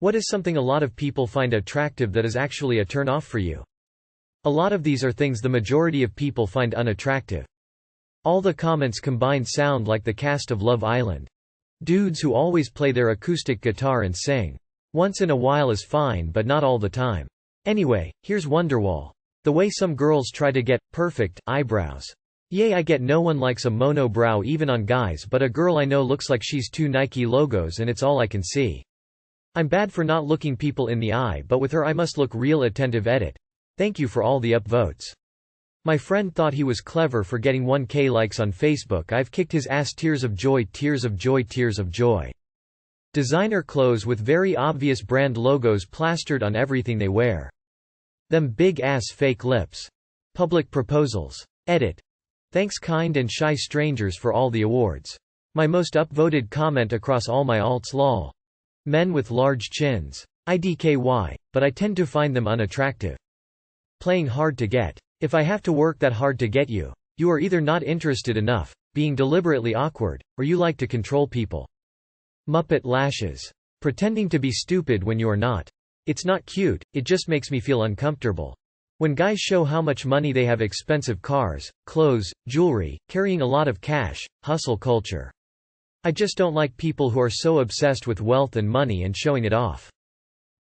What is something a lot of people find attractive that is actually a turn off for you? A lot of these are things the majority of people find unattractive. All the comments combined sound like the cast of Love Island. Dudes who always play their acoustic guitar and sing. Once in a while is fine but not all the time. Anyway, here's Wonderwall. The way some girls try to get perfect eyebrows. Yay, I get no one likes a mono brow even on guys, but a girl I know looks like she's two Nike logos and it's all I can see. I'm bad for not looking people in the eye, but with her I must look real attentive. Edit. Thank you for all the upvotes. My friend thought he was clever for getting 1K likes on Facebook. I've kicked his ass. Tears of joy, tears of joy, tears of joy. Designer clothes with very obvious brand logos plastered on everything they wear. Them big ass fake lips. Public proposals. Edit. Thanks kind and shy strangers for all the awards. My most upvoted comment across all my alts. Lol. Men with large chins. IDKY, but I tend to find them unattractive. Playing hard to get. If I have to work that hard to get you, you are either not interested enough, being deliberately awkward, or you like to control people. Muppet lashes. Pretending to be stupid when you are not. It's not cute, it just makes me feel uncomfortable. When guys show how much money they have, expensive cars, clothes, jewelry, carrying a lot of cash, hustle culture. I just don't like people who are so obsessed with wealth and money and showing it off.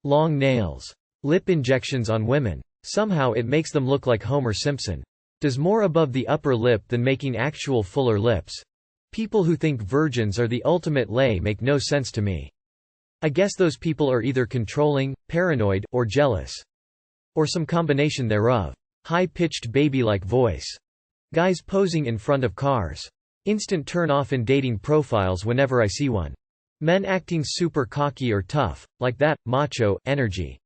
Long nails. Lip injections on women. Somehow it makes them look like Homer Simpson. Does more above the upper lip than making actual fuller lips. People who think virgins are the ultimate lay make no sense to me. I guess those people are either controlling, paranoid, or jealous. Or some combination thereof. High-pitched baby-like voice. Guys posing in front of cars. Instant turn off in dating profiles whenever I see one. Men acting super cocky or tough, like that, macho, energy.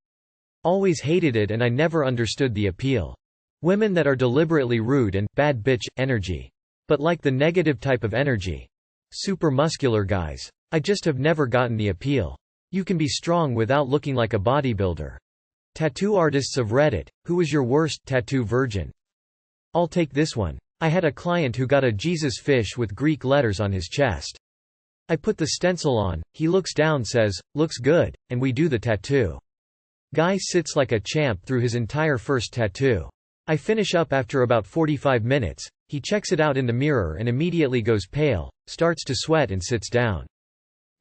Always hated it and I never understood the appeal. Women that are deliberately rude and bad bitch energy. But like the negative type of energy. Super muscular guys. I just have never gotten the appeal. You can be strong without looking like a bodybuilder. Tattoo artists of Reddit, who was your worst tattoo virgin? I'll take this one. I had a client who got a Jesus fish with Greek letters on his chest. I put the stencil on, he looks down, says, "Looks good," and we do the tattoo. Guy sits like a champ through his entire first tattoo. I finish up after about 45 minutes, he checks it out in the mirror and immediately goes pale, starts to sweat and sits down.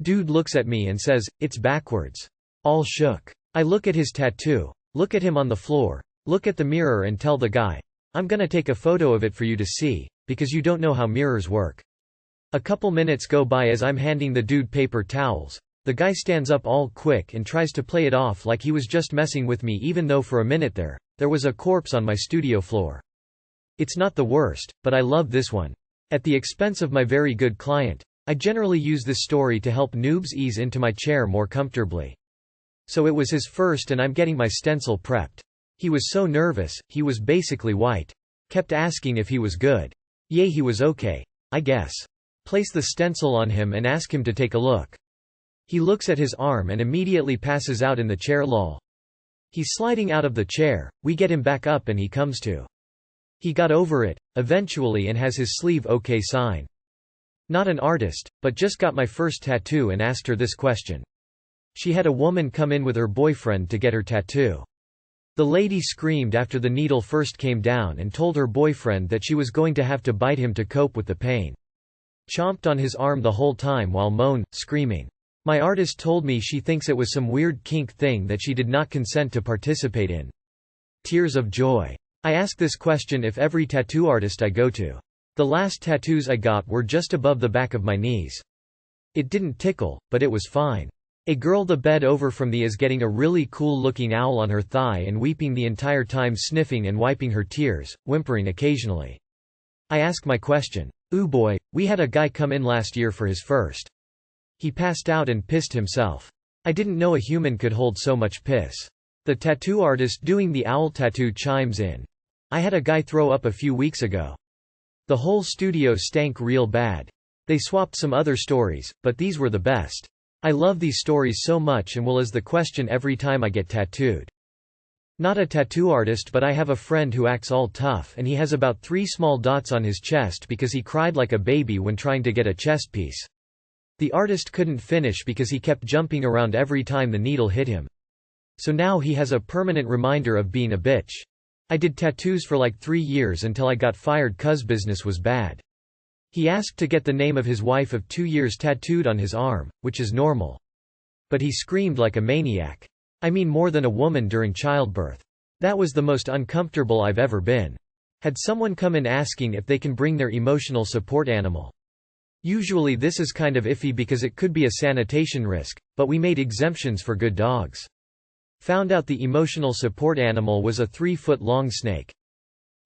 Dude looks at me and says, "It's backwards." All shook. I look at his tattoo, look at him on the floor, look at the mirror and tell the guy, "I'm gonna take a photo of it for you to see, because you don't know how mirrors work." A couple minutes go by as I'm handing the dude paper towels. The guy stands up all quick and tries to play it off like he was just messing with me, even though for a minute there was a corpse on my studio floor. It's not the worst, but I love this one. At the expense of my very good client. I generally use this story to help noobs ease into my chair more comfortably. So it was his first and I'm getting my stencil prepped. He was so nervous, he was basically white. Kept asking if he was good. Yay, he was okay, I guess. Place the stencil on him and ask him to take a look. He looks at his arm and immediately passes out in the chair. Lol. He's sliding out of the chair, we get him back up and he comes to. He got over it, eventually, and has his sleeve okay sign. Not an artist, but just got my first tattoo and asked her this question. She had a woman come in with her boyfriend to get her tattoo. The lady screamed after the needle first came down and told her boyfriend that she was going to have to bite him to cope with the pain. Chomped on his arm the whole time while screaming. My artist told me she thinks it was some weird kink thing that she did not consent to participate in. Tears of joy. I ask this question if every tattoo artist I go to. The last tattoos I got were just above the back of my knees. It didn't tickle, but it was fine. A girl the bed over from me is getting a really cool looking owl on her thigh and weeping the entire time, sniffing and wiping her tears, whimpering occasionally. I ask my question. Ooh boy, we had a guy come in last year for his first. He passed out and pissed himself. I didn't know a human could hold so much piss. The tattoo artist doing the owl tattoo chimes in. I had a guy throw up a few weeks ago. The whole studio stank real bad. They swapped some other stories, but these were the best. I love these stories so much and will ask the question every time I get tattooed. Not a tattoo artist, but I have a friend who acts all tough and he has about 3 small dots on his chest because he cried like a baby when trying to get a chest piece. The artist couldn't finish because he kept jumping around every time the needle hit him. So now he has a permanent reminder of being a bitch. I did tattoos for like 3 years until I got fired 'cause business was bad. He asked to get the name of his wife of 2 years tattooed on his arm, which is normal. But he screamed like a maniac. I mean more than a woman during childbirth. That was the most uncomfortable I've ever been. Had someone come in asking if they can bring their emotional support animal. Usually this is kind of iffy because it could be a sanitation risk, but we made exemptions for good dogs. Found out the emotional support animal was a 3-foot-long snake.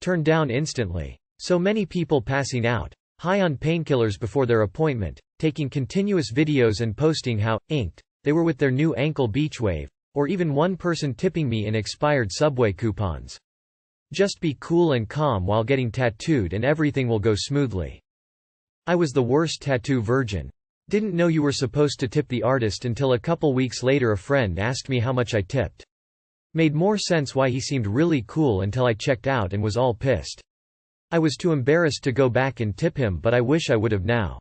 Turned down instantly. So many people passing out, high on painkillers before their appointment, taking continuous videos and posting how inked they were with their new ankle beach wave, or even one person tipping me in expired Subway coupons. Just be cool and calm while getting tattooed and everything will go smoothly. I was the worst tattoo virgin. Didn't know you were supposed to tip the artist until a couple weeks later a friend asked me how much I tipped. Made more sense why he seemed really cool until I checked out and was all pissed. I was too embarrassed to go back and tip him, but I wish I would have now.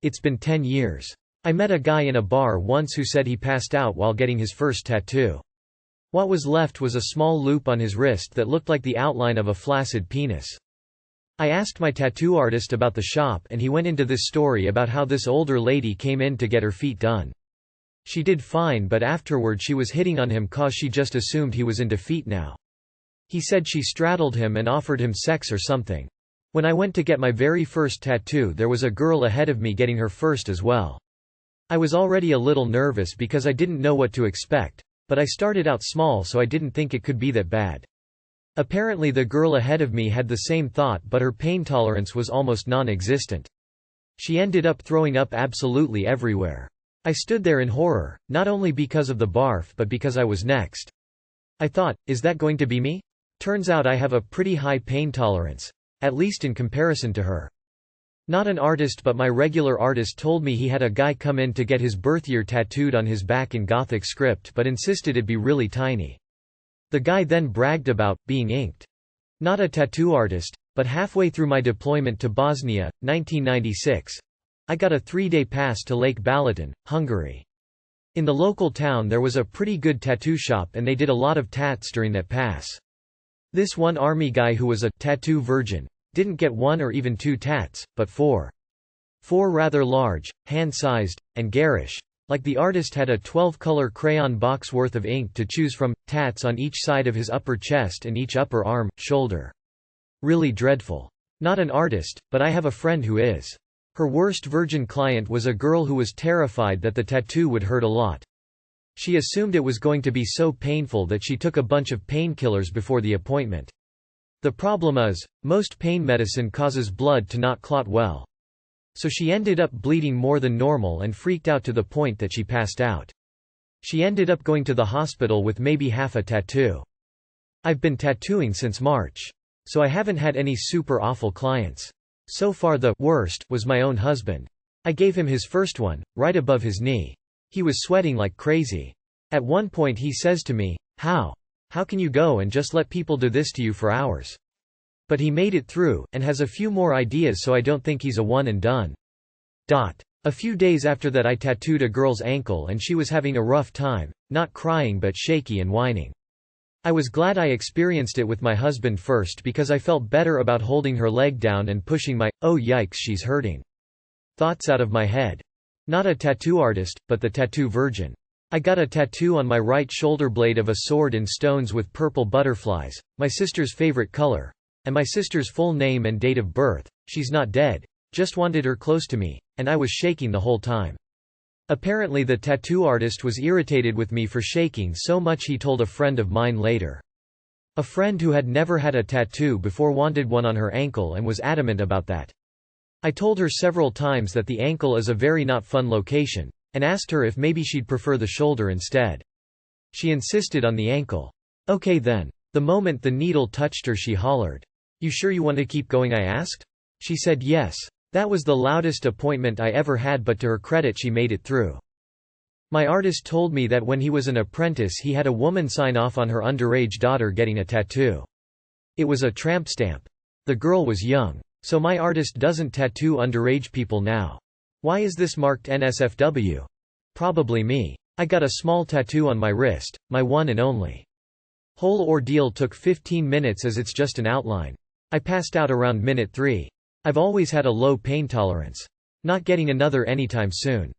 It's been 10 years. I met a guy in a bar once who said he passed out while getting his first tattoo. What was left was a small loop on his wrist that looked like the outline of a flaccid penis. I asked my tattoo artist about the shop and he went into this story about how this older lady came in to get her feet done. She did fine, but afterward she was hitting on him 'cause she just assumed he was into feet now. He said she straddled him and offered him sex or something. When I went to get my very first tattoo there was a girl ahead of me getting her first as well. I was already a little nervous because I didn't know what to expect, but I started out small so I didn't think it could be that bad. Apparently the girl ahead of me had the same thought, but her pain tolerance was almost non-existent. She ended up throwing up absolutely everywhere. I stood there in horror, not only because of the barf but because I was next. I thought, is that going to be me? Turns out I have a pretty high pain tolerance, at least in comparison to her. Not an artist, but my regular artist told me he had a guy come in to get his birth year tattooed on his back in Gothic script but insisted it be really tiny. The guy then bragged about being inked. Not a tattoo artist, but halfway through my deployment to Bosnia, 1996, I got a 3-day pass to Lake Balaton, Hungary. In the local town there was a pretty good tattoo shop and they did a lot of tats during that pass. This one army guy who was a tattoo virgin didn't get 1 or even 2 tats, but 4. 4 rather large, hand-sized, and garish. Like the artist had a 12-color crayon box worth of ink to choose from, tats on each side of his upper chest and each upper arm, shoulder. Really dreadful. Not an artist, but I have a friend who is. Her worst virgin client was a girl who was terrified that the tattoo would hurt a lot. She assumed it was going to be so painful that she took a bunch of painkillers before the appointment. The problem is, most pain medicine causes blood to not clot well. So she ended up bleeding more than normal and freaked out to the point that she passed out. She ended up going to the hospital with maybe half a tattoo. I've been tattooing since March. So I haven't had any super awful clients. So far the worst was my own husband. I gave him his first one, right above his knee. He was sweating like crazy. At one point he says to me, How can you go and just let people do this to you for hours? But he made it through, and has a few more ideas, so I don't think he's a one and done. A few days after that I tattooed a girl's ankle and she was having a rough time, not crying but shaky and whining. I was glad I experienced it with my husband first because I felt better about holding her leg down and pushing my, oh yikes she's hurting, thoughts out of my head. Not a tattoo artist, but the tattoo virgin. I got a tattoo on my right shoulder blade of a sword in stones with purple butterflies, my sister's favorite color, and my sister's full name and date of birth. She's not dead, just wanted her close to me, and I was shaking the whole time. Apparently the tattoo artist was irritated with me for shaking so much he told a friend of mine later. A friend who had never had a tattoo before wanted one on her ankle and was adamant about that. I told her several times that the ankle is a very not fun location, and asked her if maybe she'd prefer the shoulder instead. She insisted on the ankle. Okay then. The moment the needle touched her she hollered, "You sure you want to keep going?" I asked. She said yes. That was the loudest appointment I ever had, but to her credit she made it through. My artist told me that when he was an apprentice he had a woman sign off on her underage daughter getting a tattoo. It was a tramp stamp. The girl was young. So my artist doesn't tattoo underage people now. Why is this marked NSFW? Probably me. I got a small tattoo on my wrist, my one and only. Whole ordeal took 15 minutes as it's just an outline. I passed out around minute 3. I've always had a low pain tolerance. Not getting another anytime soon.